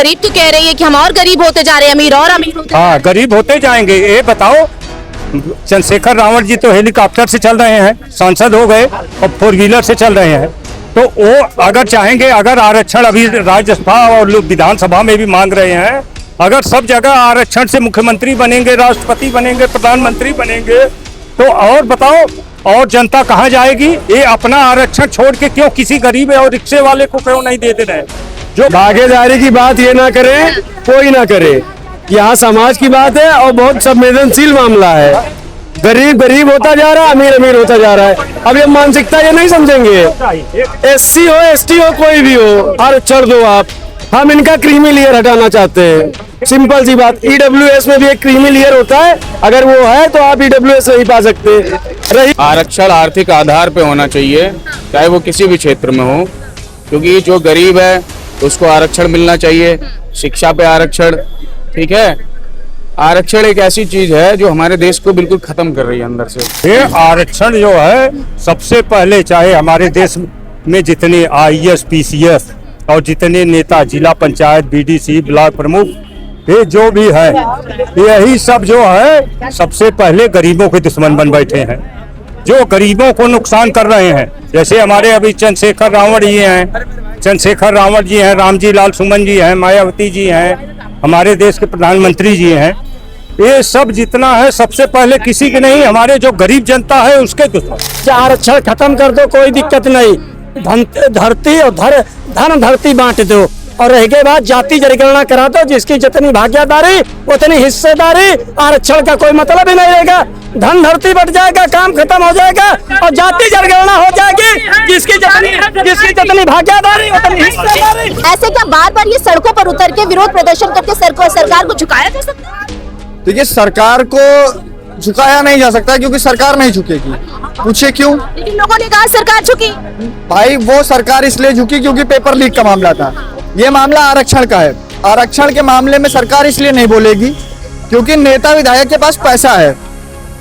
गरीब तो कह रही है कि हम और गरीब होते जा रहे हैं, अमीर और अमीर होते हाँ, गरीब होते जाएंगे। ये बताओ, चंद्रशेखर रावण जी तो हेलीकॉप्टर से चल रहे हैं, सांसद हो गए, और 4 व्हीलर से चल रहे हैं। तो वो अगर चाहेंगे, अगर आरक्षण अभी राज्यसभा और लोग विधानसभा में भी मांग रहे हैं, अगर सब जगह आरक्षण से मुख्यमंत्री बनेंगे, राष्ट्रपति बनेंगे, प्रधानमंत्री बनेंगे, तो और बताओ, और जनता कहाँ जाएगी? ये अपना आरक्षण छोड़ के क्यों किसी गरीब और रिक्शे वाले को क्यों नहीं दे रहे? जो भागीदारी की बात ये ना करे, कोई ना करे। यहाँ समाज की बात है और बहुत संवेदनशील मामला है। गरीब गरीब होता जा रहा है, अमीर अमीर होता जा रहा है। अब ये मानसिकता ये नहीं समझेंगे। SC हो, ST हो, कोई भी हो, आरक्षण दो आप। हम इनका क्रीमी लेयर हटाना चाहते हैं, सिंपल सी बात। EWS में भी एक क्रीमी लेयर होता है, अगर वो है तो आप EWS नहीं पा सकते। रही आरक्षण आर्थिक आधार पे होना चाहिए, चाहे वो किसी भी क्षेत्र में हो, क्योंकि जो गरीब है उसको आरक्षण मिलना चाहिए। शिक्षा पे आरक्षण, ठीक है। आरक्षण एक ऐसी चीज है जो हमारे देश को बिल्कुल खत्म कर रही है अंदर से। ये आरक्षण जो है, सबसे पहले चाहे हमारे देश में जितने IAS PCS और जितने नेता, जिला पंचायत, BDC, ब्लॉक प्रमुख, ये जो भी है, यही सब जो है सबसे पहले गरीबों के दुश्मन बन बैठे हैं, जो गरीबों को नुकसान कर रहे हैं। जैसे हमारे अभी चंद्रशेखर रावण जी हैं, रामजी लाल सुमन जी हैं, मायावती जी हैं, हमारे देश के प्रधानमंत्री जी हैं। ये सब जितना है, सबसे पहले किसी के नहीं, हमारे जो गरीब जनता है उसके दुश्मन। आरक्षण खत्म कर दो, कोई दिक्कत नहीं। धरती और धन धरती बांट दो, और रह के बाद जाति जनगणना करा दो, जिसकी जितनी भागीदारी उतनी हिस्सेदारी। आरक्षण का कोई मतलब ही नहीं रहेगा। धन धरती बट जाएगा, काम खत्म हो जाएगा, और जाति जनगणना हो जाएगी, जिसकी जितनी भागीदारी उतनी हिस्सेदारी। ऐसे क्या बार बार ये सड़कों पर उतर के विरोध प्रदर्शन करके सरकार को झुकाया जा सकता है? तो ये सरकार को झुकाया नहीं जा सकता, क्योंकि सरकार नहीं झुकेगी। पूछे क्यों? लेकिन लोगों ने कहा सरकार झुकी। भाई वो सरकार इसलिए झुकी क्योंकि पेपर लीक का मामला था। ये मामला आरक्षण का है। आरक्षण के मामले में सरकार इसलिए नहीं बोलेगी क्योंकि नेता विधायक के पास पैसा है,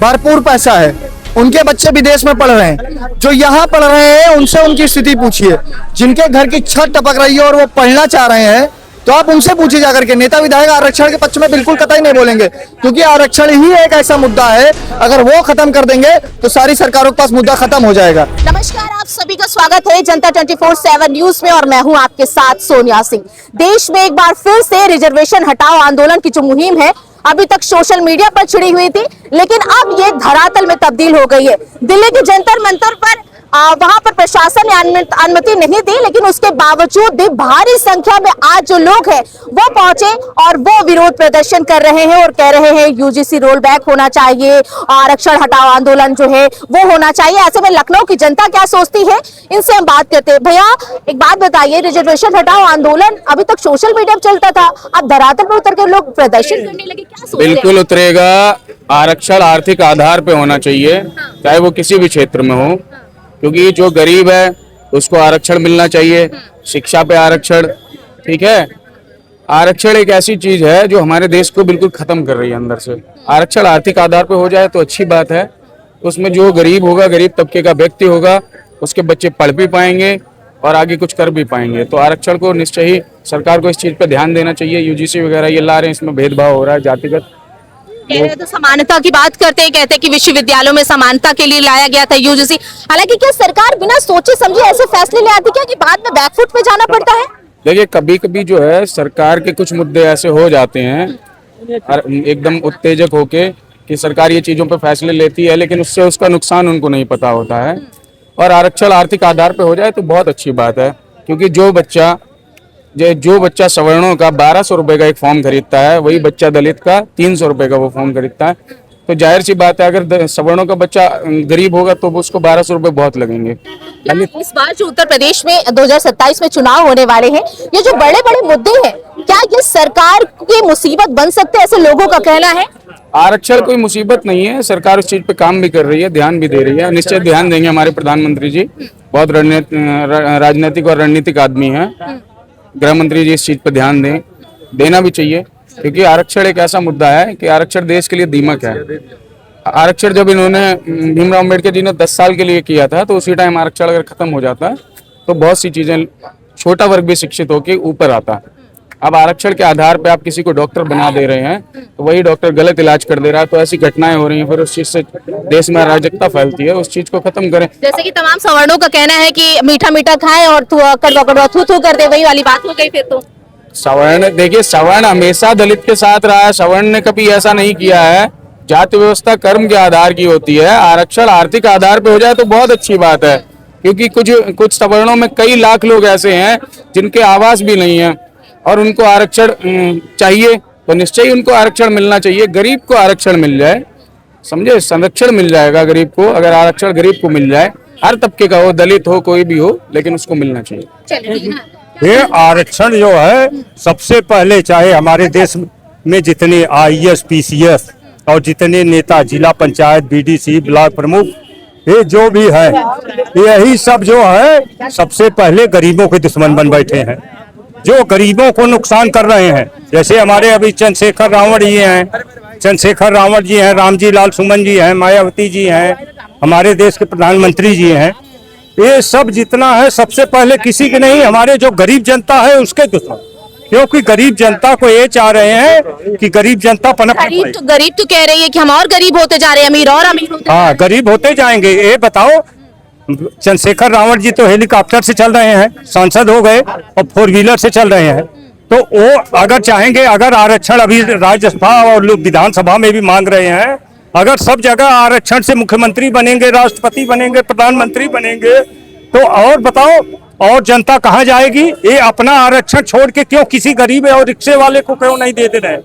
भरपूर पैसा है। उनके बच्चे विदेश में पढ़ रहे हैं, जो यहाँ पढ़ रहे हैं उनसे उनकी स्थिति पूछिए। जिनके घर की छत टपक रही है और वो पढ़ना चाह रहे हैं, तो आप उनसे पूछिए जाकर के। नेता विधायक आरक्षण के पक्ष में बिल्कुल कतई नहीं बोलेंगे, क्योंकि आरक्षण ही एक ऐसा मुद्दा है, अगर वो खत्म कर देंगे तो सारी सरकारों के पास मुद्दा खत्म हो जाएगा। नमस्कार, आप सभी का स्वागत है जनता 24/7 न्यूज में, और मैं हूं आपके साथ सोनिया सिंह। देश में एक बार फिर से रिजर्वेशन हटाओ आंदोलन की जो मुहिम है, अभी तक सोशल मीडिया पर छिड़ी हुई थी, लेकिन अब ये धरातल में तब्दील हो गई है। दिल्ली के जंतर मंतर पर वहां पर प्रशासन ने अनुमति नहीं दी, लेकिन उसके बावजूद भी भारी संख्या में आज जो लोग हैं वो पहुंचे और वो विरोध प्रदर्शन कर रहे हैं और कह रहे हैं UGC रोल बैक होना चाहिए, आरक्षण हटाओ आंदोलन जो है वो होना चाहिए। ऐसे में लखनऊ की जनता क्या सोचती है, इनसे हम बात करते हैं। भैया एक बात बताइए, रिजर्वेशन हटाओ आंदोलन अभी तक सोशल मीडिया पर चलता था, अब धरातल पर उतर कर लोग प्रदर्शन करने लगे, क्या सोच रहे हैं? बिल्कुल उतरेगा। आरक्षण आर्थिक आधार पे होना चाहिए, चाहे वो किसी भी क्षेत्र में हो, क्योंकि जो गरीब है उसको आरक्षण मिलना चाहिए। शिक्षा पे आरक्षण, ठीक है। आरक्षण एक ऐसी चीज है जो हमारे देश को बिल्कुल खत्म कर रही है अंदर से। आरक्षण आर्थिक आधार पे हो जाए तो अच्छी बात है। उसमें जो गरीब होगा, गरीब तबके का व्यक्ति होगा, उसके बच्चे पढ़ भी पाएंगे और आगे कुछ कर भी पाएंगे। तो आरक्षण को निश्चय ही सरकार को इस चीज पे ध्यान देना चाहिए। UGC वगैरह ये ला रहे हैं, इसमें भेदभाव हो रहा है जातिगत। कह रहे तो समानता की बात करते हैं, कहते हैं कि विश्वविद्यालयों में समानता के लिए लाया गया था UGC। हालांकि क्या सरकार बिना सोचे समझे ऐसे फैसले ले आती क्या कि बाद में बैकफुट पे जाना पड़ता है? देखिए, कभी कभी जो है सरकार के कुछ मुद्दे ऐसे हो जाते हैं एकदम उत्तेजक होके कि सरकार ये चीजों पे फैसले लेती है, लेकिन उससे उसका नुकसान उनको नहीं पता होता है। और आरक्षण आर्थिक आधार पे हो जाए तो बहुत अच्छी बात है, क्योंकि जो बच्चा सवर्णों का 1200 रुपए का एक फॉर्म खरीदता है, वही बच्चा दलित का 300 रुपए का वो फॉर्म खरीदता है। तो जाहिर सी बात है, अगर सवर्णों का बच्चा गरीब होगा तो उसको 1200 रुपए बहुत लगेंगे। इस बार जो उत्तर प्रदेश में 2027 में चुनाव होने वाले हैं, ये जो बड़े बड़े मुद्दे हैं, क्या ये सरकार की मुसीबत बन सकते हैं, ऐसे लोगों का कहना है? आरक्षण कोई मुसीबत नहीं है, सरकार उस चीज पे काम भी कर रही है, ध्यान भी दे रही है। निश्चय ध्यान देंगे हमारे प्रधानमंत्री जी, बहुत राजनीतिक और रणनीतिक आदमी है। गृह मंत्री जी इस चीज पे ध्यान देना भी चाहिए, क्योंकि आरक्षण एक ऐसा मुद्दा है कि आरक्षण देश के लिए दीमक है। आरक्षण जब इन्होंने भीमराव अम्बेडकर जी ने 10 साल के लिए किया था, तो उसी टाइम आरक्षण अगर खत्म हो जाता है तो बहुत सी चीजें, छोटा वर्ग भी शिक्षित होकर ऊपर आता है। अब आरक्षण के आधार पे आप किसी को डॉक्टर बना दे रहे हैं तो वही डॉक्टर गलत इलाज कर दे रहा है, तो ऐसी घटनाएं हो रही हैं, फिर उस चीज से देश में अराजकता फैलती है। उस चीज को खत्म करें। जैसे कि तमाम सवर्णों का कहना है कि मीठा मीठा खाएं और थू थू कर दे, वही वाली बात हो गई फिर तो। सवर्ण, देखिए सवर्ण हमेशा दलित के साथ रहा है, सवर्ण ने कभी ऐसा नहीं किया है। जाति व्यवस्था कर्म के आधार की होती है, आरक्षण आर्थिक आधार पे हो जाए तो बहुत अच्छी बात है, क्योंकि कुछ सवर्णों में कई लाख लोग ऐसे हैं जिनके आवास भी नहीं है और उनको आरक्षण चाहिए, तो निश्चय ही उनको आरक्षण मिलना चाहिए। गरीब को आरक्षण मिल जाए, समझे, संरक्षण मिल जाएगा गरीब को। अगर आरक्षण गरीब को मिल जाए, हर तबके का हो, दलित हो कोई भी हो, लेकिन उसको मिलना चाहिए। चलिए, ये आरक्षण जो है सबसे पहले चाहे हमारे देश में जितने आईएएस पीसीएस और जितने नेता, जिला पंचायत, बीडीसी, ब्लॉक प्रमुख, ये जो भी है, यही सब जो है सबसे पहले गरीबों के दुश्मन बन बैठे हैं, जो गरीबों को नुकसान कर रहे हैं। जैसे हमारे अभी चंद्रशेखर रावण जी हैं, रामजी लाल सुमन जी हैं, मायावती जी हैं, हमारे देश के प्रधानमंत्री जी हैं। ये सब जितना है सबसे पहले किसी के नहीं, हमारे जो गरीब जनता है उसके दुश्मन, क्योंकि गरीब जनता को ये चाह रहे हैं कि गरीब जनता पनप गरीब तो कह रही है कि हम और गरीब होते जा रहे हैं, अमीर और अमीर होते। हाँ, गरीब होते जाएंगे। ये बताओ, चंद्रशेखर रावण जी तो हेलीकॉप्टर से चल रहे हैं, सांसद हो गए, और 4 व्हीलर से चल रहे हैं। तो वो अगर चाहेंगे, अगर आरक्षण अभी राज्यसभा और लोग विधानसभा में भी मांग रहे हैं, अगर सब जगह आरक्षण से मुख्यमंत्री बनेंगे, राष्ट्रपति बनेंगे, प्रधानमंत्री बनेंगे, तो और बताओ और जनता कहाँ जाएगी? ये अपना आरक्षण छोड़ के क्यों किसी गरीब और रिक्शे वाले को क्यों नहीं दे रहे?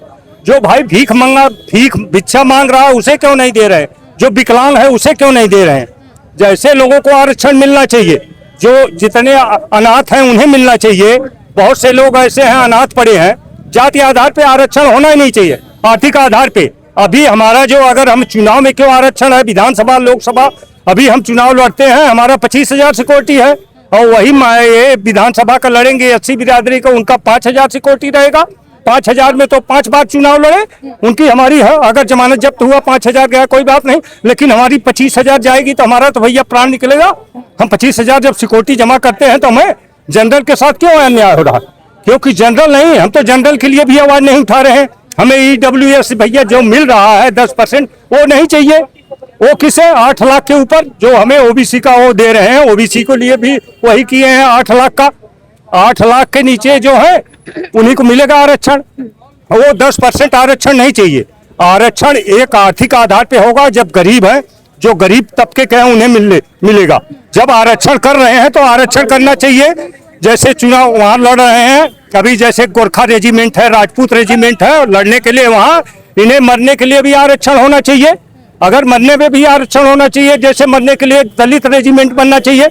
जो भाई भिक्षा मांग रहा है उसे क्यों नहीं दे रहे? जो विकलांग है उसे क्यों नहीं दे रहे हैं? जैसे लोगों को आरक्षण मिलना चाहिए, जो जितने अनाथ हैं उन्हें मिलना चाहिए। बहुत से लोग ऐसे हैं अनाथ पड़े हैं, जाति आधार पे आरक्षण होना ही नहीं चाहिए, आर्थिक आधार पे। अभी हमारा जो, अगर हम चुनाव में क्यों आरक्षण है, विधानसभा लोकसभा, अभी हम चुनाव लड़ते हैं, हमारा 25,000 सिक्योरिटी है, और वही ये विधानसभा का लड़ेंगे 80 बिरादरी का, उनका 5,000 सिक्योरिटी रहेगा। 5,000 में तो 5 बार चुनाव लड़े, उनकी हमारी है। अगर जमानत जब्त हुआ 5,000 गया कोई बात नहीं, लेकिन हमारी 25,000 जाएगी तो हमारा तो भैया प्राण निकलेगा। हम 25,000 जब सिक्योरिटी जमा करते हैं तो हमें जनरल के साथ क्यों अन्याय हो रहा? क्योंकि जनरल नहीं, हम तो जनरल के लिए भी आवाज नहीं उठा रहे हैं। हमें EWS भैया जो मिल रहा है 10%, वो नहीं चाहिए। वो किसे 8 लाख के ऊपर जो हमें ओबीसी का वो दे रहे हैं, ओबीसी को लिए भी वही किए हैं 8 लाख का। 8 लाख के नीचे जो है उन्हीं को मिलेगा आरक्षण। वो 10% आरक्षण नहीं चाहिए। आरक्षण एक आर्थिक आधार पे होगा, जब गरीब है, जो गरीब तबके के हैं उन्हें मिलेगा। जब आरक्षण कर रहे हैं तो आरक्षण करना चाहिए। जैसे चुनाव वहां लड़ रहे हैं, कभी जैसे गोरखा रेजिमेंट है, राजपूत रेजिमेंट है, और लड़ने के लिए वहां इन्हें मरने के लिए भी आरक्षण होना चाहिए। अगर मरने में भी आरक्षण होना चाहिए, जैसे मरने के लिए दलित रेजिमेंट बनना चाहिए।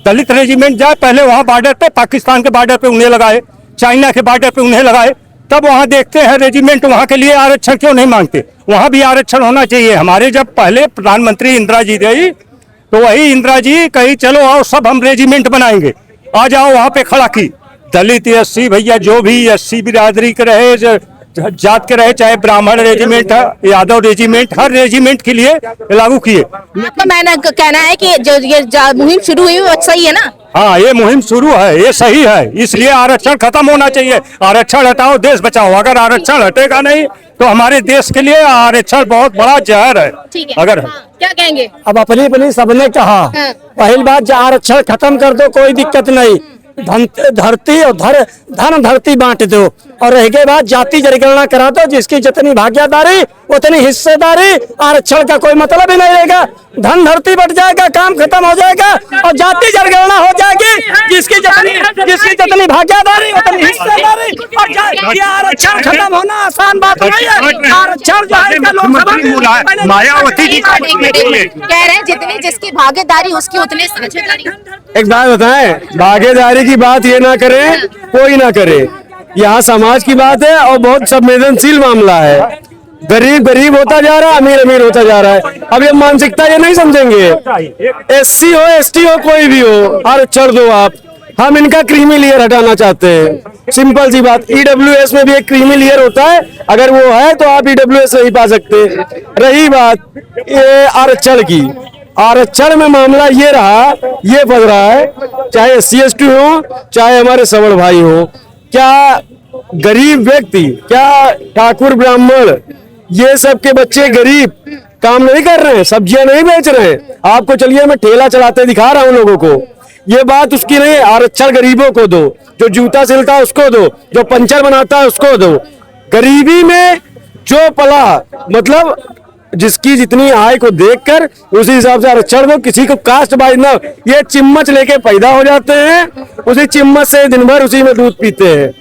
दलित रेजिमेंट जाए पहले वहां बॉर्डर पे, पाकिस्तान के बॉर्डर पे उन्हें लगाए, चाइना के बॉर्डर पे उन्हें लगाए, तब वहां देखते हैं रेजिमेंट वहां के लिए आरक्षण क्यों नहीं मांगते। वहां भी आरक्षण होना चाहिए। हमारे जब पहले प्रधानमंत्री इंदिरा जी रही, तो वही इंदिरा जी कही चलो आओ सब हम रेजिमेंट बनाएंगे, आ जाओ, वहां पे खड़ा की। दलित SC भैया जो भी SC बिरादरी के रहे, जात के रहे, चाहे ब्राह्मण रेजिमेंट है, यादव रेजिमेंट, हर रेजिमेंट के लिए लागू किए। आपका मैंने कहना है कि जो ये मुहिम शुरू हुई वो सही है ना? हाँ, ये मुहिम शुरू है, ये सही है, इसलिए आरक्षण खत्म होना चाहिए। आरक्षण हटाओ, देश बचाओ। अगर आरक्षण हटेगा नहीं तो हमारे देश के लिए आरक्षण बहुत बड़ा जहर है। ठीक है, अगर क्या कहेंगे? अब अपनी सबने कहा, पहली बात जो आरक्षण खत्म कर दो, कोई दिक्कत नहीं। धरती और धन धरती बांट दो, और रह गई बात जाति जनगणना करा दो, जिसकी जितनी भागीदारी उतनी हिस्सेदारी। आरक्षण का कोई मतलब ही नहीं रहेगा। धन धरती बट जाएगा, काम खत्म हो जाएगा, और जाति जनगणना हो जाएगी, जिसकी जितनी भागीदारी उतनी हिस्सेदारी। और आरक्षण खत्म होना आसान बात नहीं है। आरक्षण जो है लोकसभा मायावती जी कह रहे हैं जितनी जिसकी भागीदारी उसकी उतनी साझेदारी। एक बात बताएं, भागीदारी की बात ये ना करें, कोई ना करे। यहाँ समाज की बात है और बहुत संवेदनशील मामला है। गरीब गरीब होता जा रहा है, अमीर अमीर होता जा रहा है। अब ये मानसिकता ये नहीं समझेंगे। SC हो ST हो कोई भी हो, आरक्षण दो आप। हम इनका क्रीमी लेयर हटाना चाहते हैं, सिंपल सी बात। EWS में भी एक क्रीमी लेयर होता है, अगर वो है तो आप EWS नहीं पा सकते। रही बात ये आरक्षण की, आरक्षण में मामला ये रहा, ये फंस रहा है, चाहे SC ST हो, चाहे हमारे सवर्ण भाई हो। क्या गरीब व्यक्ति, क्या ठाकुर ब्राह्मण ये सब के बच्चे गरीब काम नहीं कर रहे हैं, सब्जियां नहीं बेच रहे हैं? आपको चलिए मैं ठेला चलाते दिखा रहा हूं लोगों को। ये बात उसकी नहीं, आरक्षण गरीबों को दो, जो जूता सिलता है उसको दो, जो पंचर बनाता है उसको दो। गरीबी में जो पला, मतलब जिसकी जितनी आय को देखकर उसी हिसाब से आरक्षण दो। किसी को कास्ट वाइज ना, ये चिम्मच लेके पैदा हो जाते हैं, उसी चिम्मच से दिन भर उसी में दूध पीते हैं।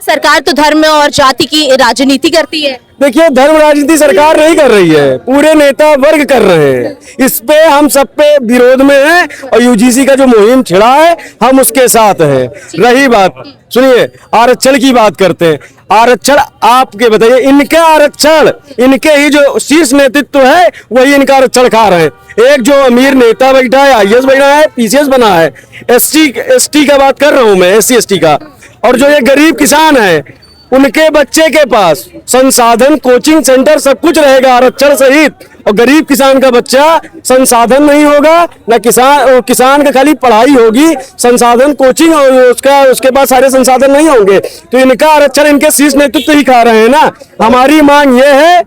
सरकार तो धर्म और जाति की राजनीति करती है। देखिए, धर्म राजनीति सरकार नहीं कर रही है, पूरे नेता वर्ग कर रहे हैं। इस पे हम सब पे विरोध में हैं और यूजीसी का जो मुहिम छिड़ा है हम उसके साथ हैं। रही बात, सुनिए, आरक्षण की बात करते हैं। आरक्षण आपके बताइए, इनका आरक्षण, इनके ही जो शीर्ष नेतृत्व है वही इनका आरक्षण खा रहे हैं। एक जो अमीर नेता बैठा है, आईएएस बना है, पीसीएस बना है, एसटी का बात कर रहा हूं मैं, SC/ST का। और जो ये गरीब किसान है उनके बच्चे के पास संसाधन, कोचिंग सेंटर सब कुछ रहेगा आरक्षण सहित, और गरीब किसान का बच्चा संसाधन नहीं होगा ना, किसान का खाली पढ़ाई होगी, संसाधन कोचिंग और उसके बाद सारे संसाधन नहीं होंगे। तो इनका आरक्षण इनके शीर्ष नेतृत्व ही खा रहे हैं ना। हमारी मांग ये है,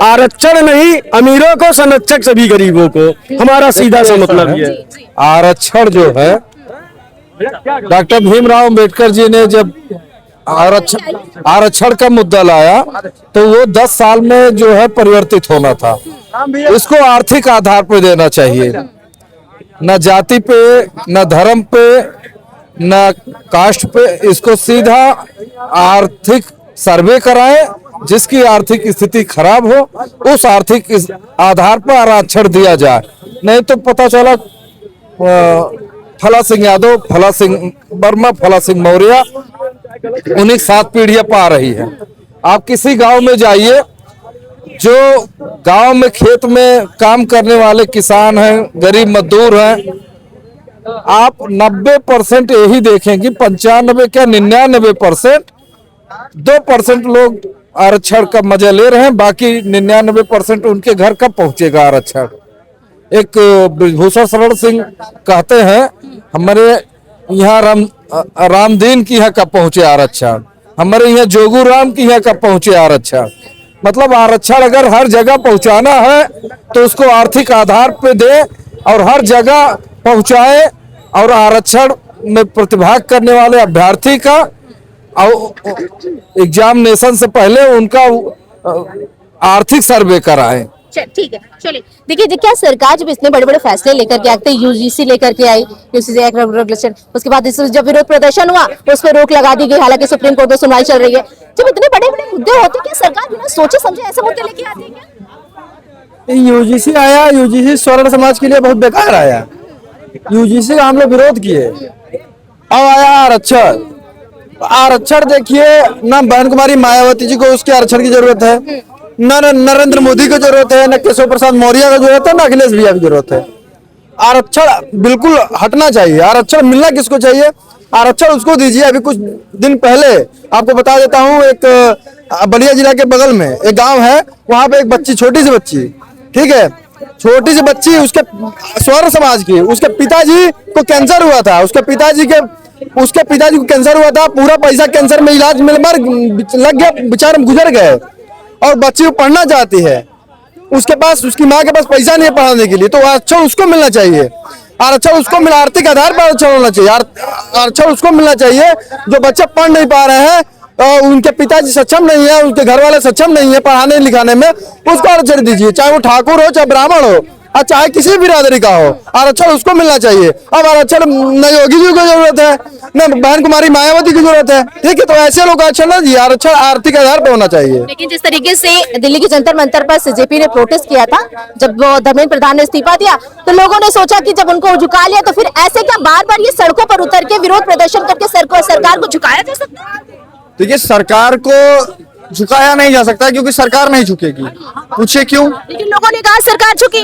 आरक्षण नहीं, अमीरों को संरक्षक सभी गरीबों को, हमारा सीधा सा मतलब ये है। आरक्षण जो है, डॉक्टर भीमराव अंबेडकर जी ने जब आरक्षण का मुद्दा लाया तो वो 10 साल में जो है परिवर्तित होना था। इसको आर्थिक आधार पर देना चाहिए, न जाति पे, न धर्म पे, न कास्ट पे। इसको सीधा आर्थिक सर्वे कराएं, जिसकी आर्थिक स्थिति खराब हो उस आर्थिक आधार पर आरक्षण दिया जाए। नहीं तो पता चला फला सिंह यादव, फला सिंह वर्मा, फला सिंह मौर्य, उन्हीं 7 पीढ़ियां पा रही है। आप किसी गांव में जाइए, जो गांव में खेत में काम करने वाले किसान हैं, गरीब मजदूर हैं, आप 90% यही देखेंगे, 95 क्या 99%, 2% लोग आरक्षण का मजा ले रहे हैं, बाकी 99% उनके घर कब पहुंचेगा आरक्षण। एक भूषण शरण सिंह कहते हैं, हमारे यहाँ रामदीन की यहाँ कब पहुंचे आरक्षण, हमारे यहाँ जोगू राम की यहाँ कब पहुंचे आरक्षण। मतलब आरक्षण अगर हर जगह पहुंचाना है तो उसको आर्थिक आधार पे दे और हर जगह पहुंचाए, और आरक्षण में प्रतिभाग करने वाले अभ्यर्थी का और एग्जामिनेशन से पहले उनका आर्थिक सर्वे कराएं। ठीक है, चलिए देखिए, क्या सरकार जब इतने बड़े बड़े फैसले लेकर के आते, यूजीसी लेकर के आई, यूजीसी एक्ट रेगुलेशन, उसके बाद जब विरोध प्रदर्शन हुआ उस पर रोक लगा दी गई, हालांकि सुप्रीम कोर्ट में सुनवाई चल रही है। जब इतने बड़े बड़े मुद्दे होते हैं, क्या सरकार बिना सोचे समझे ऐसे मुद्दे लेके आती है क्या? यूजीसी आया, यूजीसी स्वर्ण समाज के लिए बहुत बेकार आया। यूजीसी का हम लोग विरोध किए। अब आया आरक्षण। आरक्षण देखिए, ना बहन कुमारी मायावती जी को उसके आरक्षण की जरूरत है, न नरेंद्र मोदी को जरूरत है, न केशव प्रसाद मौर्य को जरूरत है, न अखिलेश भैया की जरूरत है। आरक्षण बिल्कुल हटना चाहिए। आरक्षण मिलना किसको चाहिए? आरक्षण उसको दीजिए। अभी कुछ दिन पहले आपको बता देता हूँ, एक बलिया जिला के बगल में एक गांव है, वहां पे एक बच्ची, छोटी सी बच्ची, ठीक है, छोटी सी बच्ची, उसके स्वर्ण समाज की, उसके पिताजी को कैंसर हुआ था, उसके पिताजी को कैंसर हुआ था, पूरा पैसा कैंसर में इलाज में लग गया, बेचारे गुजर गए, और बच्ची को पढ़ना चाहती है, उसके पास, उसकी माँ के पास पैसा नहीं है पढ़ाने के लिए, तो आरक्षण उसको मिलना चाहिए। आरक्षण उसको मिला, आर्थिक आधार पर आरक्षण होना चाहिए। आरक्षण उसको मिलना चाहिए जो बच्चे पढ़ नहीं पा रहे हैं, उनके पिताजी सक्षम नहीं है, उनके घर वाले सक्षम नहीं है पढ़ाने लिखाने में, उसको आरक्षण दीजिए। चाहे वो ठाकुर हो, चाहे ब्राह्मण हो, और चाहे किसी भी बिरादरी का हो, आरक्षण उसको मिलना चाहिए। अब आरक्षण न योगी जी को जरूरत है, न बहन कुमारी मायावती की जरूरत है, ठीक है, तो ऐसे लोग आरक्षण ना दिए। आरक्षण आर्थिक आधार पर होना चाहिए। लेकिन जिस तरीके से दिल्ली के जंतर मंतर पर सीजेपी ने प्रोटेस्ट किया था, जब वो धर्मेंद्र प्रधान ने इस्तीफा दिया, तो लोगों ने सोचा कि जब उनको झुका लिया तो फिर ऐसे क्या बार बार ये सड़कों पर उतर के विरोध प्रदर्शन करके सरकार को झुकाया जा सकता है? देखिए, सरकार को झुकाया नहीं जा सकता क्योंकि सरकार नहीं झुकेगी। पूछे क्यों? लेकिन लोगों ने कहा सरकार झुकी।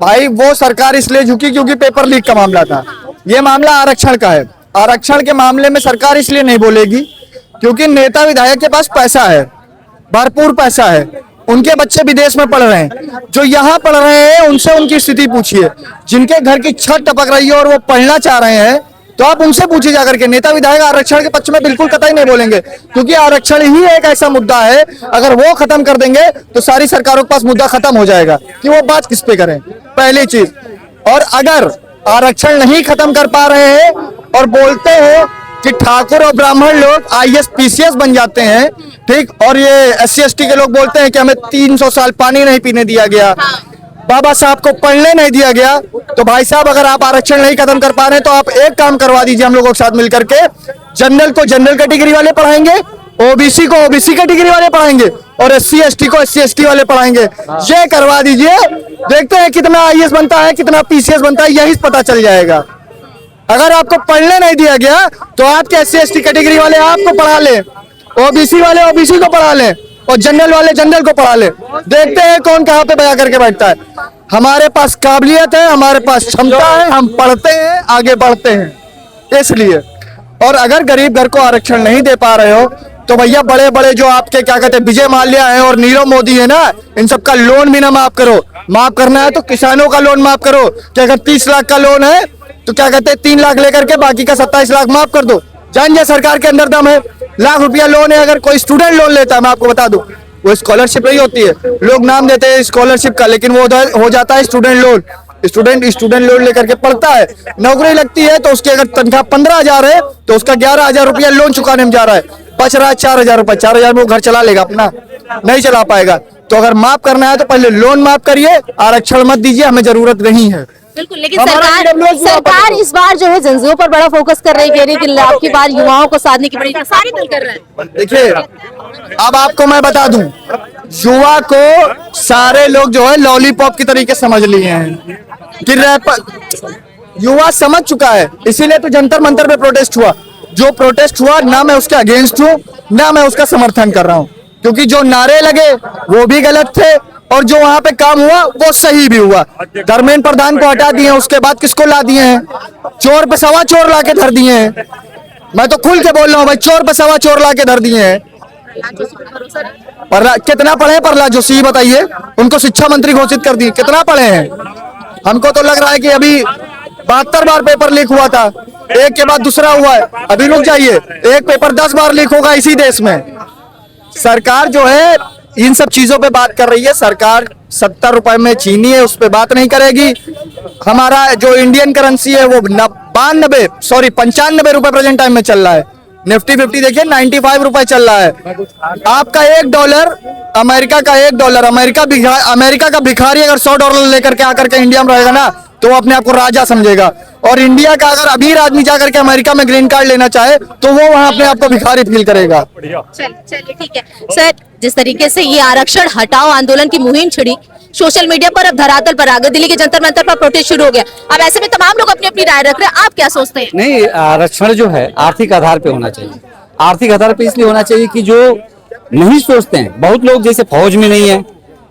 भाई, वो सरकार इसलिए झुकी क्योंकि पेपर लीक का मामला था। ये मामला आरक्षण का है। आरक्षण के मामले में सरकार इसलिए नहीं बोलेगी क्योंकि नेता विधायक के पास पैसा है, भरपूर पैसा है, उनके बच्चे विदेश में पढ़ रहे हैं, जो यहाँ पढ़ रहे हैं उनसे उनकी स्थिति पूछिए। जिनके घर की छत टपक रही है और वो पढ़ना चाह रहे हैं, तो आप उनसे पूछिए जाकर के। नेता विधायक आरक्षण के पक्ष में बिल्कुल कतई नहीं बोलेंगे, क्योंकि आरक्षण ही एक ऐसा मुद्दा है, अगर वो खत्म कर देंगे तो सारी सरकारों के पास मुद्दा खत्म हो जाएगा कि वो बात किस पे करें, पहली चीज। और अगर आरक्षण नहीं खत्म कर पा रहे हैं और बोलते हैं कि ठाकुर और ब्राह्मण लोग आईएएस पीसीएस बन जाते हैं, ठीक, और ये SC ST के लोग बोलते हैं कि हमें 300 साल पानी नहीं पीने दिया गया, बाबा साहब को पढ़ने नहीं दिया गया, तो भाई साहब अगर आप आरक्षण नहीं खत्म कर पा रहे हैं तो आप एक काम करवा दीजिए हम लोगों के साथ मिलकर के, जनरल को जनरल कैटेगरी वाले पढ़ाएंगे, ओबीसी को ओबीसी कैटेगरी वाले पढ़ाएंगे और SC ST को SC ST वाले पढ़ाएंगे। ये करवा दीजिए, देखते हैं कितना आईएएस बनता है, कितना पीसीएस बनता है, यही पता चल जाएगा। अगर आपको पढ़ने नहीं दिया गया तो आपके SC ST कैटेगरी वाले आपको पढ़ा ले, ओबीसी वाले ओबीसी को पढ़ा ले और जनरल वाले जनरल को पढ़ा ले। देखते हैं कौन कहाँ पे बजा करके बैठता है। हमारे पास काबिलियत है, हमारे पास क्षमता है, हम पढ़ते हैं, आगे बढ़ते हैं इसलिए। और अगर गरीब घर को आरक्षण नहीं दे पा रहे हो तो भैया बड़े बड़े जो आपके क्या कहते हैं विजय माल्या है और नीरव मोदी है ना, इन सबका लोन भी ना माफ करो। माफ करना है तो किसानों का लोन माफ करो, कि अगर 30 लाख का लोन है तो क्या कहते हैं 3 लाख लेकर के बाकी का 27 लाख माफ कर दो। जान जाए सरकार के अंदर दम है, लाख रुपया लोन है, अगर कोई स्टूडेंट लोन लेता है, मैं आपको बता दूं, वो स्कॉलरशिप नहीं होती है, लोग नाम देते हैं स्कॉलरशिप का, लेकिन वो हो जाता है स्टूडेंट लोन। स्टूडेंट लोन लेकर के पढ़ता है, नौकरी लगती है तो उसकी अगर तनख्वाह 15,000 है तो उसका 11,000 रुपया लोन चुकाने में जा रहा है, बच रहा है 4,000 रुपया। 4,000 में वो घर चला लेगा अपना? नहीं चला पाएगा। तो अगर माफ करना है तो पहले लोन माफ करिए, आरक्षण मत दीजिए, हमें जरूरत नहीं है। बिल्कुल, लेकिन सरकार इस बार जो है जनजीओं पर बड़ा फोकस कर रही है, कह रही है कि आपकी बार युवाओं को साधने की बड़ी सारे दल कर रहे हैं। देखिए, अब आपको मैं बता दूं, युवा को सारे लोग जो है लॉलीपॉप की तरीके समझ लिए हैं कि युवा समझ चुका है, इसीलिए तो जंतर मंतर पे प्रोटेस्ट हुआ। जो प्रोटेस्ट हुआ ना मैं उसके अगेंस्ट हूँ ना मैं उसका समर्थन कर रहा हूँ, क्योंकि जो नारे लगे वो भी गलत थे और जो वहां पे काम हुआ वो सही भी हुआ। धर्मेंद्र प्रधान को हटा दिए, उसके बाद किसको ला दिए हैं? चोर पे सवा चोर ला के धर दिए हैं। मैं तो खुल के बोल रहा हूँ भाई, चोर पे सवा चोर ला के धर दिए हैं। कितना पढ़े हैं प्रहलाद जोशी, बताइए? उनको शिक्षा मंत्री घोषित कर दिए, कितना पढ़े हैं? हमको तो लग रहा है कि अभी 72 बार पेपर लीक हुआ था, एक के बाद दूसरा हुआ है। अभी रुक जाइए, एक पेपर 10 बार लीक होगा इसी देश में। सरकार जो है इन सब चीजों पे बात कर रही है। सरकार 70 रुपए में चीनी है, उस पे बात नहीं करेगी। हमारा जो इंडियन करेंसी है वो 95 रुपए प्रेजेंट टाइम में चल रहा है। निफ्टी 50 देखिए 95 रुपए चल रहा है। आपका $1, अमेरिका का $1, अमेरिका का भिखारी अगर $100 लेकर के आकर के इंडिया में रहेगा ना तो वो अपने आप को राजा समझेगा। और इंडिया का अगर अभी आदमी जाकर के अमेरिका में ग्रीन कार्ड लेना चाहे तो वो वहां अपने आप को भिखारी फील करेगा। चलिए ठीक है सर, जिस तरीके से ये आरक्षण हटाओ आंदोलन की मुहिम छिड़ी, सोशल मीडिया पर अब धरातल पर आ गए, दिल्ली के जंतर मंतर पर प्रोटेस्ट शुरू हो गया। अब ऐसे में तमाम लोग अपनी अपनी राय रख रहे हैं, आप क्या सोचते हैं? नहीं, आरक्षण जो है आर्थिक आधार पे होना चाहिए। आर्थिक आधार पे इसलिए होना चाहिए कि जो नहीं सोचते हैं, बहुत लोग जैसे फौज में नहीं है,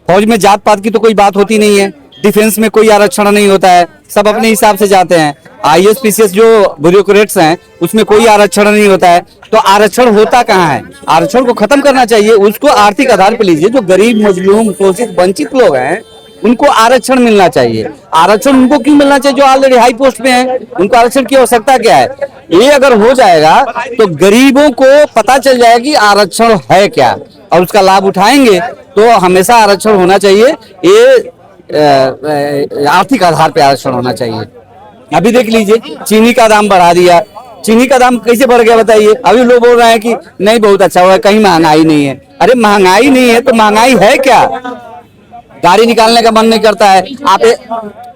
फौज में जात पात की तो कोई बात होती नहीं है, डिफेंस में कोई आरक्षण नहीं होता है, सब अपने हिसाब से जाते हैं। आईएएस पीसीएस जो ब्यूरोक्रेट्स हैं उसमें कोई आरक्षण नहीं होता है। तो आरक्षण होता कहाँ है? आरक्षण को खत्म करना चाहिए, उसको आर्थिक आधार पर लीजिए। जो गरीब, मजलूम, शोषित, वंचित लोग हैं उनको आरक्षण मिलना चाहिए। आरक्षण उनको क्यों मिलना चाहिए जो ऑलरेडी हाई पोस्ट पे हैं? उनको आरक्षण की आवश्यकता क्या है? ये अगर हो जाएगा तो गरीबों को पता चल जाएगा कि आरक्षण है क्या और उसका लाभ उठाएंगे। तो हमेशा आरक्षण होना चाहिए, ये आर्थिक आधार पे आरक्षण होना चाहिए। अभी देख लीजिए, चीनी का दाम बढ़ा दिया। चीनी का दाम कैसे बढ़ गया बताइए? अभी लोग बोल रहे हैं कि नहीं बहुत अच्छा हुआ, कहीं महंगाई नहीं है। अरे महंगाई नहीं है तो महंगाई है क्या? गाड़ी निकालने का मन नहीं करता है। आप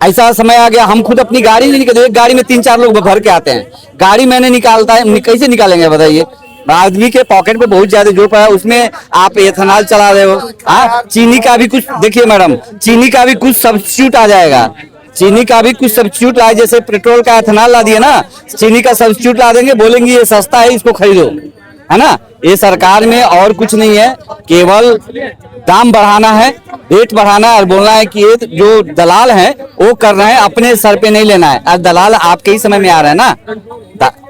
ऐसा समय आ गया, हम खुद अपनी गाड़ी नहीं निकलते, एक गाड़ी में 3-4 लोग भर के आते हैं। गाड़ी मैंने निकालता है, कैसे निकालेंगे बताइए? आदमी के पॉकेट पे बहुत ज्यादा जोर पड़ा है, उसमें आप एथेनॉल चला रहे हो। हाँ, चीनी का भी कुछ देखिए मैडम, चीनी का भी कुछ सब्स्टिट्यूट आ जाएगा। चीनी का भी कुछ सब्स्टिट्यूट ला, जैसे पेट्रोल का एथेनॉल ला दिया ना, चीनी का सब्स्टिट्यूट ला देंगे, बोलेंगे ये सस्ता है इसको खरीदो, है ना? ये सरकार में और कुछ नहीं है, केवल दाम बढ़ाना है, रेट बढ़ाना है और बोलना है कि ये जो दलाल हैं वो कर रहे हैं, अपने सर पे नहीं लेना है। अब दलाल आपके ही समय में आ रहे हैं ना,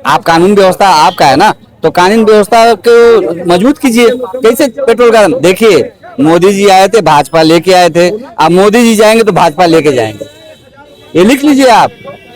आप कानून व्यवस्था आपका है ना, तो कानून व्यवस्था को मजबूत कीजिए। कैसे पेट्रोल का? देखिए, मोदी जी आए थे, भाजपा लेके आए थे, अब मोदी जी जाएंगे तो भाजपा लेके जाएंगे, ये लिख लीजिए आप।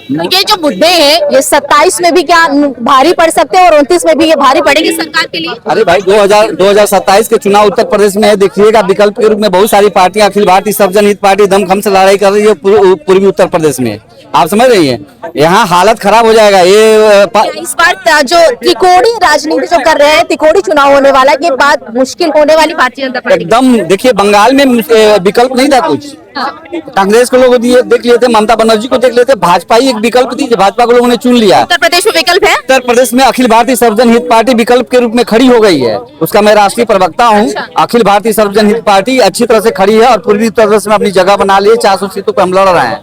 ये जो मुद्दे हैं ये 27 में भी क्या भारी पड़ सकते हैं और 29 में भी ये भारी पड़ेगी सरकार के लिए? अरे भाई 2027 के चुनाव उत्तर प्रदेश में है, देखिएगा विकल्प के रूप में बहुत सारी पार्टियां, अखिल भारतीय सर्वजन हित पार्टी दमखम से लड़ाई कर रही है पूर्वी उत्तर प्रदेश में। आप समझ रही हैं, यहाँ हालत खराब हो जाएगा। इस बार जो त्रिकोणीय राजनीति जो कर रहे हैं, त्रिकोणीय चुनाव होने वाला के बाद मुश्किल होने वाली भारतीय जनता पार्टी एकदम देखिए, बंगाल में विकल्प नहीं था कुछ। कांग्रेस को लोग देख लिए थे, ममता बनर्जी को देख लेते, भाजपा ही एक विकल्प थी, भाजपा को लोगों ने चुन लिया। उत्तर प्रदेश में विकल्प है? उत्तर प्रदेश में अखिल भारतीय सर्वजन हित पार्टी विकल्प के रूप में खड़ी हो गई है। उसका मैं राष्ट्रीय प्रवक्ता हूँ। अखिल भारतीय सर्वजन हित पार्टी अच्छी तरह से खड़ी है और पूर्वी उत्तर प्रदेश में अपनी जगह बना ली है। 400 सीटों पर हम लड़ रहे हैं।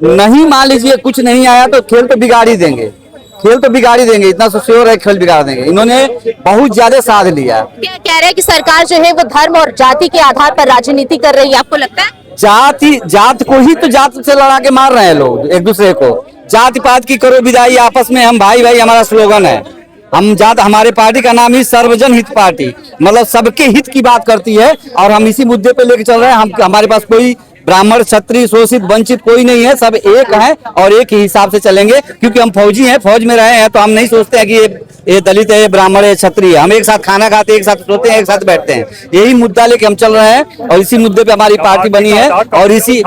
नहीं मान लीजिए कुछ नहीं आया तो खेल तो बिगाड़ ही देंगे, खेल तो बिगाड़ ही देंगे, इतना तो श्योर है, खेल बिगाड़ देंगे। इन्होंने बहुत ज्यादा साथ लिया। क्या कह रहे हैं कि सरकार जो है वो धर्म और जाति के आधार पर राजनीति कर रही है, आपको लगता है? जात को ही तो जात से लड़ा के मार रहे हैं लोग एक दूसरे को। जाति पात की करो विदाई, आपस में हम भाई भाई, हमारा स्लोगन है। हम जात, हमारे पार्टी का नाम ही सर्वजन हित पार्टी, मतलब सबके हित की बात करती है और हम इसी मुद्दे पे लेके चल रहे हैं। हमारे पास कोई ब्राह्मण, क्षत्रिय, शोषित, वंचित कोई नहीं है, सब एक है और एक ही हिसाब से चलेंगे। क्योंकि हम फौजी हैं, फौज में रहे हैं, तो हम नहीं सोचते हैं कि ये दलित है, ये ब्राह्मण है, क्षत्रिय है। हम एक साथ खाना खाते हैं, एक साथ सोते हैं, एक साथ बैठते हैं। यही मुद्दा लेके हम चल रहे हैं और इसी मुद्दे पे हमारी पार्टी बनी है। और इसी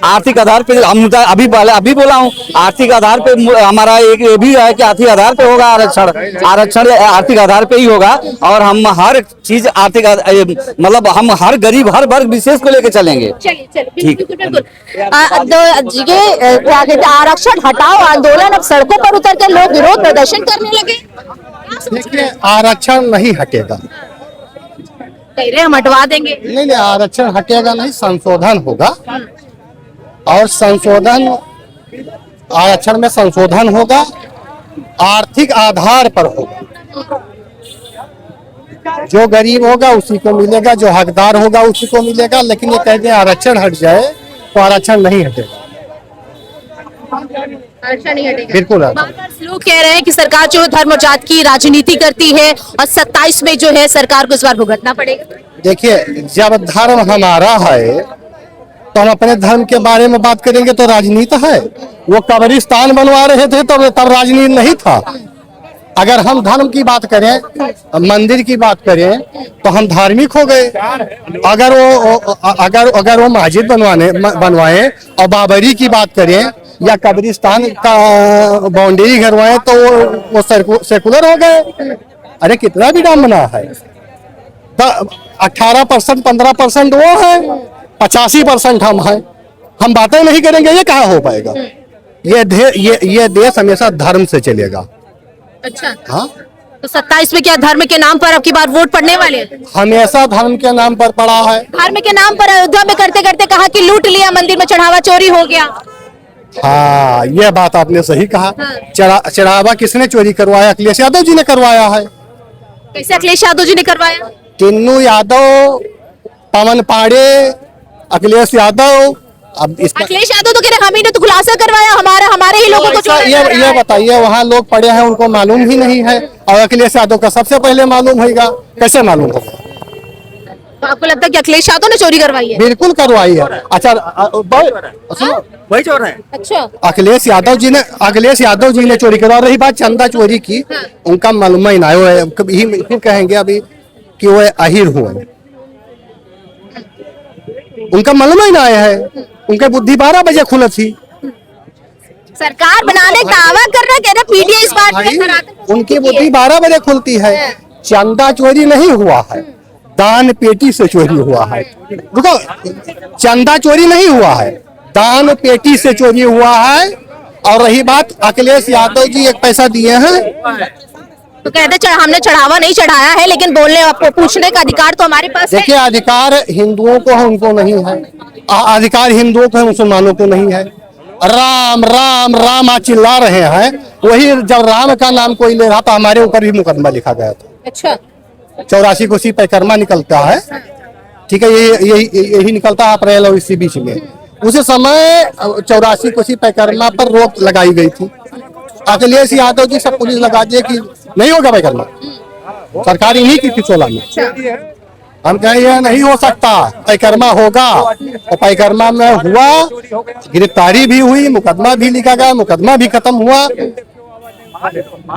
आर्थिक आधार पे हम अभी बोला हूँ, आर्थिक आधार पे हमारा एक ये भी है कि आर्थिक आधार पे होगा आरक्षण आर्थिक आधार पे ही होगा। और हम हर चीज आर्थिक, मतलब हम हर गरीब, हर वर्ग विशेष को लेके चलेंगे। बिल्कुल बिल्कुल। ये क्या कहते हैं, आरक्षण हटाओ आंदोलन, अब सड़कों पर उतर कर लोग विरोध प्रदर्शन करने लगे। देखिए, आरक्षण नहीं हटेगा। कह रहे हम हटवा देंगे। नहीं, आरक्षण हटेगा नहीं, संशोधन होगा। और संशोधन, आरक्षण में संशोधन होगा, आर्थिक आधार पर होगा। जो गरीब होगा उसी को मिलेगा, जो हकदार होगा उसी को मिलेगा। लेकिन ये कहते हैं आरक्षण हट जाए तो आरक्षण नहीं हटेगा, आरक्षण नहीं हटेगा। बिल्कुल। बार-बार लोग कह रहे हैं कि सरकार जो धर्म और जात की राजनीति करती है और 27 में जो है सरकार को इस बार भुगतना पड़ेगा। देखिए, जब धर्म हमारा है तो हम अपने धर्म के बारे में बात करेंगे तो राजनीति है। वो कब्रिस्तान बनवा रहे थे तो तब राजनीति नहीं था। अगर हम धर्म की बात करें, मंदिर की बात करें तो हम धार्मिक हो गए। अगर वो मस्जिद बनवाए और बाबरी की बात करें या कब्रिस्तान का बाउंड्री घरवाए तो वो सेकुलर हो गए। अरे कितना विडम्बना है। 18% 15% वो है, 85% हम हैं। हम बातें नहीं करेंगे, ये कहाँ हो पाएगा। ये देश हमेशा धर्म से चलेगा। अच्छा, हाँ, तो 27 में क्या धर्म के नाम पर अब की बार वोट पड़ने वाले हैं? हमेशा धर्म के नाम पर पड़ा है। धर्म के नाम पर अयोध्या में करते करते कहा कि लूट लिया, मंदिर में चढ़ावा चोरी हो गया। हाँ, ये बात आपने सही कहा। चढ़ावा किसने चोरी करवाया? अखिलेश यादव जी ने करवाया है। कैसे अखिलेश यादव जी ने करवाया? टिन्नू यादव, पवन पाड़े, अखिलेश यादव। अब इसका अखिलेश यादव तो कह रहे हम ही ने तो खुलासा करवाया, हमारे ही लोगों को ये बताइए, वहाँ लोग पड़े हैं उनको मालूम ही नहीं है और अखिलेश यादव का सबसे पहले मालूम होगा। कैसे मालूम होगा? तो आपको लगता है कि अखिलेश यादव ने चोरी करवाई है? बिल्कुल करवाई है। अच्छा, वही चोर है। अच्छा, अखिलेश यादव जी ने चोरी करवा। रही बात चंदा चोरी की, उनका मालूम ही ना है। फिर कहेंगे अभी कि वो अहिर हुए, उनका मालूम ही ना है। उनकी बुद्धि 12 बजे खुली थी। सरकार बनाने का दावा कर रहा है, कह रहे पीडीए इस बार उनकी बुद्धि 12 बजे खुलती है। चंदा चोरी नहीं हुआ है, दान पेटी से चोरी हुआ है। रुको, चंदा चोरी नहीं हुआ है, दान पेटी से चोरी हुआ है। और रही बात, अखिलेश यादव जी एक पैसा दिए हैं तो कहते हमने चढ़ावा नहीं चढ़ाया है, लेकिन बोलने आपको पूछने का अधिकार तो हमारे पास है। देखिए, अधिकार हिंदुओं को है, उनको नहीं है। अधिकार हिंदुओं को है, मुसलमानों को नहीं है। राम राम राम आज चिल्ला रहे हैं, वही जब राम का नाम कोई ले रहा था हमारे ऊपर भी मुकदमा लिखा गया था। अच्छा, 84 को सी परिक्रमा निकलता है, ठीक है, यही निकलता है अप्रैल और इसी बीच में। उसी समय 84 को सी परिक्रमा पर रोक लगाई गई थी। अखिलेश यादव जी सब पुलिस लगा दिए कि नहीं होगा परिक्रमा। सरकार इन्हीं की 16 में। हम कहें यह नहीं हो सकता, परिक्रमा होगा। और परिक्रमा में हुआ, गिरफ्तारी भी हुई, मुकदमा भी लिखा गया, मुकदमा भी खत्म हुआ,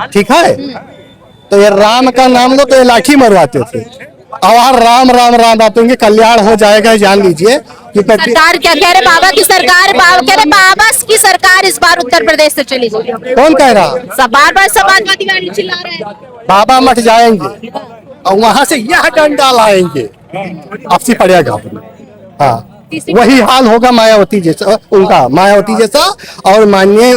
ठीक है। तो ये राम का नाम लो तो ये लाठी मरवाते थे, और राम राम राम बातों के कल्याण हो जाएगा, जान लीजिए। कि सरकार क्या कह रहे, बाबा की सरकार, बाबा कह रहे बाबा की सरकार इस बार उत्तर प्रदेश से चली गई। कौन कह रहा? सब बार समाजवादी पार्टी चिल्ला रहे हैं। बाबा मठ जाएंगे और वहां से यह डंडा लाएंगे, आपसी पड़ेगा। हाँ, वही हाल होगा मायावती जैसा, उनका मायावती जैसा, और माननीय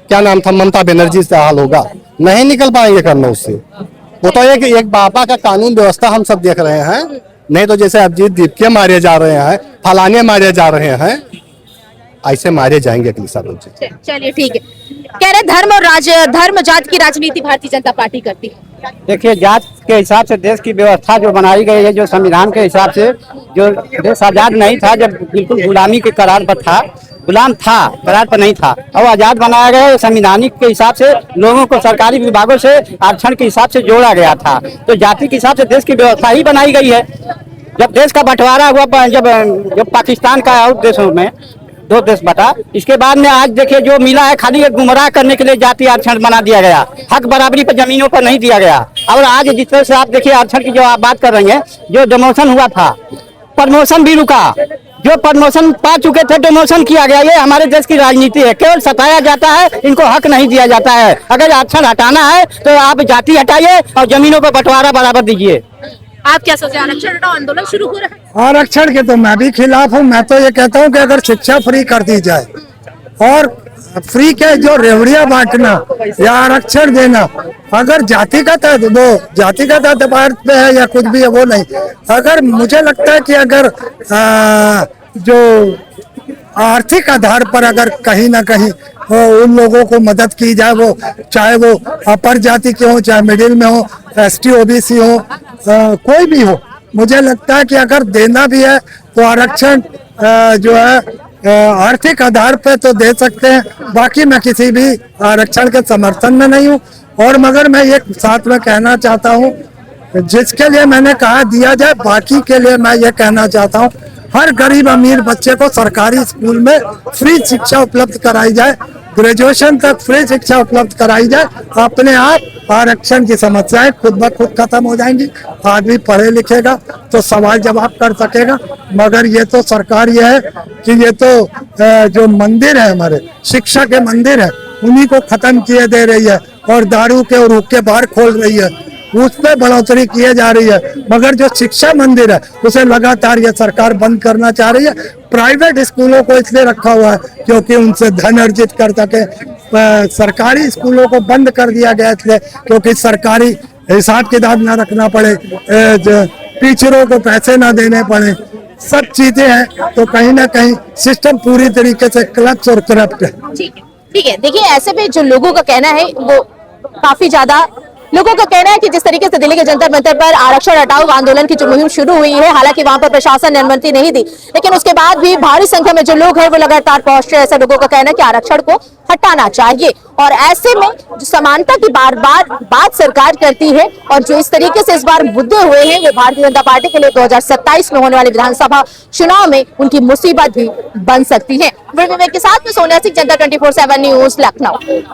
क्या नाम था, ममता बनर्जी से हाल होगा। नहीं निकल पाएंगे करना उससे। वो तो एक बाबा का कानून व्यवस्था हम सब देख रहे हैं, नहीं तो जैसे अभिजीत दीपके मारे जा रहे हैं, फलाने मारे जा रहे हैं, ऐसे मारे जाएंगे अगले साल। चलिए ठीक है। कह रहे धर्म जात की राजनीति भारतीय जनता पार्टी करती है। देखिए, जात के हिसाब से देश की व्यवस्था जो बनाई गई है, जो संविधान के हिसाब से, जो देश आजाद नहीं था, जब बिल्कुल गुलामी के करार पर था, गुलाम था, करार पर नहीं था। अब आजाद बनाया गया, संविधानिक के हिसाब से लोगों को सरकारी विभागों से आरक्षण के हिसाब से जोड़ा गया था। तो जाति के हिसाब से देश की व्यवस्था ही बनाई गई है। जब देश का बंटवारा हुआ, जब पाकिस्तान का और देशों में 2 देश बटा, इसके बाद में आज देखिए जो मिला है, खाली एक गुमराह करने के लिए जाति आरक्षण बना दिया गया, हक बराबरी पर जमीनों पर नहीं दिया गया। और आज जिस तरह से आप देखिए आरक्षण की जो आप बात कर रही हैं, जो डिमोशन हुआ था, प्रमोशन भी रुका, जो प्रमोशन पा चुके थे डिमोशन किया गया। ये हमारे देश की राजनीति है, केवल सताया जाता है, इनको हक नहीं दिया जाता है। अगर आरक्षण हटाना है तो आप जाति हटाइए और जमीनों पर बंटवारा बराबर दीजिए। आप क्या सोचे, आरक्षण हटाओ आंदोलन शुरू हो रहा है? आरक्षण के तो मैं भी खिलाफ हूँ। मैं तो ये कहता हूँ कि अगर शिक्षा फ्री कर दी जाए, और फ्री के जो रेवड़िया बांटना या आरक्षण देना, अगर जातिगत है वो जातिगत आधार पे है या कुछ भी है वो नहीं। अगर मुझे लगता है कि अगर जो आर्थिक आधार पर अगर कहीं ना कहीं उन लोगों को मदद की जाए, वो चाहे वो अपर जाति के हो, चाहे मिडिल में हो, ST OBC हो, कोई भी हो, मुझे लगता है कि अगर देना भी है तो आरक्षण जो है आर्थिक आधार पे तो दे सकते हैं। बाकी मैं किसी भी आरक्षण के समर्थन में नहीं हूँ। और मगर मैं ये साथ में कहना चाहता हूँ, जिसके लिए मैंने कहा दिया जाए, बाकी के लिए मैं ये कहना चाहता हूँ, हर गरीब अमीर बच्चे को सरकारी स्कूल में फ्री शिक्षा उपलब्ध कराई जाए, ग्रेजुएशन तक फ्री शिक्षा उपलब्ध कराई जाए। अपने आप आरक्षण की समस्याएं खुद ब खुद खत्म हो जाएंगी। आदमी पढ़े लिखेगा तो सवाल जवाब कर सकेगा। मगर ये तो सरकार ये है कि ये तो जो मंदिर है, हमारे शिक्षा के मंदिर है, उन्हीं को खत्म किए दे रही है, और दारू के और हुक्के बार खोल रही है, उस पर बढ़ोतरी किए जा रही है। मगर जो शिक्षा मंदिर है उसे लगातार ये सरकार बंद करना चाह रही है। प्राइवेट स्कूलों को इसलिए रखा हुआ है क्योंकि उनसे धन अर्जित कर सके। सरकारी स्कूलों को बंद कर दिया गया इसलिए क्योंकि सरकारी हिसाब किताब ना रखना पड़े, टीचरों को पैसे ना देने पड़े, सब चीजें हैं। तो कहीं ना कहीं सिस्टम पूरी तरीके से क्लब्स और करप्ट है। ठीक है। देखिए, ऐसे में जो लोगों का कहना है वो काफी ज्यादा लोगों का कहना है कि जिस तरीके से दिल्ली के जंतर मंतर पर आरक्षण हटाओ आंदोलन की जो मुहिम शुरू हुई है, हालांकि वहां पर प्रशासन ने अनुमति नहीं दी, लेकिन उसके बाद भी भारी संख्या में जो लोग हैं वो लगातार पहुंच रहे हैं। ऐसे लोगों का कहना है कि आरक्षण को हटाना चाहिए। और ऐसे में जो समानता की बार बार बात सरकार करती है, और जो इस तरीके से इस बार मुद्दे हुए हैं, वो भारतीय जनता पार्टी के लिए 2027 में होने वाले विधानसभा चुनाव में उनकी मुसीबत भी बन सकती है। के साथ में सोनिया सिंह, जनता 24/7 न्यूज, लखनऊ।